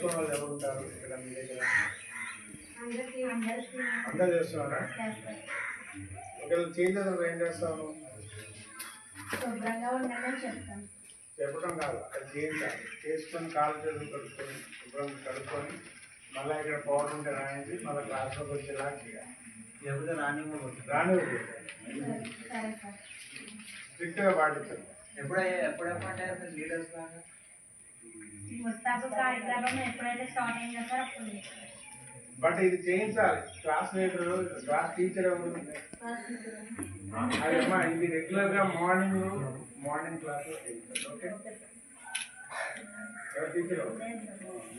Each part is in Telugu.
చేసుకున్న వాళ్ళు ఎవరు ఉంటారు ఇక్కడ మీ దగ్గర? అందరూ చేస్తున్నారా? ఒకవేళ చేయలేదు ఏం చేస్తాను? చెప్పడం కాదు, అది చేయించాలి. చేసుకొని కాలు చేతులు కడుక్కొని శుభ్రం కడుక్కొని మళ్ళీ ఇక్కడ పౌడర్ ఉంటే రాయించి మళ్ళీ క్లాస్లోకి వచ్చేలా చేయాలి. ఎవరితో రానివ్వకూడదు, స్ట్రిక్ట్గా పాటించాలి. ఎప్పుడేమంటారు లీడర్స్ బట్ ఇది చేయించాలి. క్లాస్ లీడరు, క్లాస్ టీచర్ ఎవరు? అదేమ్మా, ఇది రెగ్యులర్గా మార్నింగ్ క్లాస్లో చేయించాలి. ఓకే, ఎవరు టీచర్?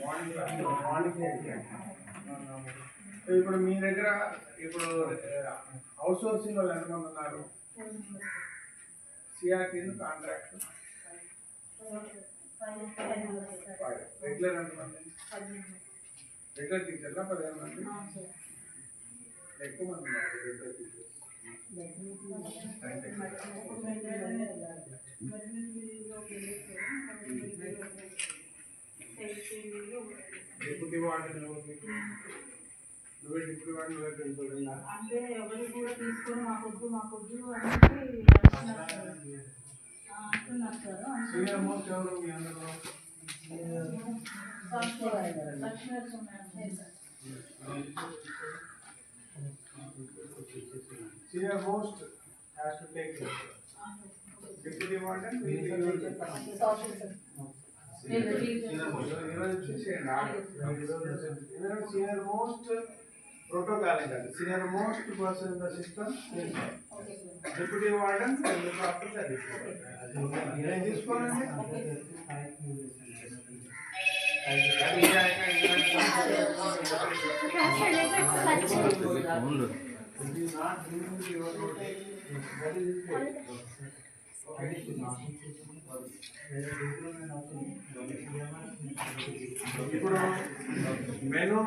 మార్నింగ్ క్లాస్లో మార్నింగ్ చేయించాలి. ఇప్పుడు మీ దగ్గర ఇప్పుడు హౌస్ సోర్సింగ్ వాళ్ళు ఎంతమంది ఉన్నారు? సిఆర్టీ కాంట్రాక్ట్ రెగ్యులర్ ఎంతమంది? రెగ్యులర్ టీచర్గా 15 మంది, ఎక్కువ మంది ఉన్నారు రెగ్యులర్ టీచర్స్. డిప్యూటీ వార్డెన్ నువ్వే డిప్యూటీ వార్డెన్ నువ్వే ప్రిన్సిపల్ అంటే ఎవరు కూడా తీసుకొని మాకొద్దు అంటున్నారు సార్. సీనియర్ మోస్ట్ ఎవరు మీ అందరూ? Senior most has to take care. Deputy warden will senior most protocol is that. Senior most person in the system. Deputy warden will look after the deputy. This one is ఇప్పుడు మెను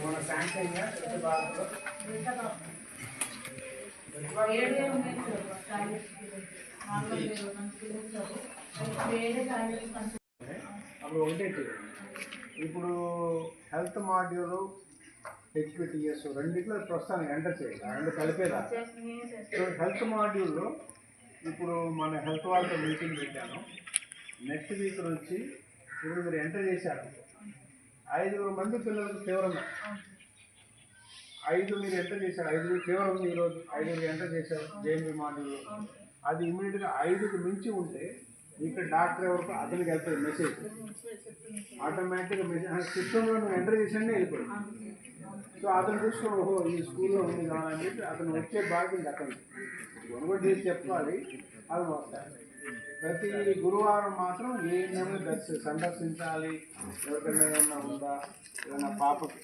మన శాంక్షన్ అప్పుడు ఒకటే. ఇప్పుడు హెల్త్ మాడ్యూల్ హెచ్పిటిఎస్ రెండిట్లో ప్రస్తుతానికి ఎంటర్ చేయాలి, రెండు కలిపేదా? సో హెల్త్ మాడ్యూల్లో ఇప్పుడు మన హెల్త్ వాళ్ళతో మీటింగ్ పెట్టాను. నెక్స్ట్ వీక్ నుంచి ఇప్పుడు మీరు ఎంటర్ చేశారు 5 మంది పిల్లలకు ఫీవర్ ఉన్నాయి. 5 మీరు ఎంటర్ చేశారు, 5 ఫీవర్ ఉంది ఈరోజు, 5 ఎంటర్ చేశారు జేఎన్బీ మాడ్యూల్లో. అది ఇమీడియట్గా 5కి మించి ఉంటే ఇక్కడ డాక్టర్ ఎవరికి అతనికి వెళ్తుంది మెసేజ్, ఆటోమేటిక్గా మెసేజ్ సిస్టంలో నువ్వు ఎంటర్ చేసానే వెళ్ళిపోయింది. సో అతను చూసుకుని ఓహో ఈ స్కూల్లో ఉంది కావాలని చెప్పి అతను వచ్చే బాధ్యత అతను కొనుగోలు చేసి చెప్పాలి, అది వస్తాయి. ప్రతి గురువారం మాత్రం ఏమైనా సందర్శించాలి, ఎవరికైనా ఏమన్నా ఉందా, ఏదైనా పాపకి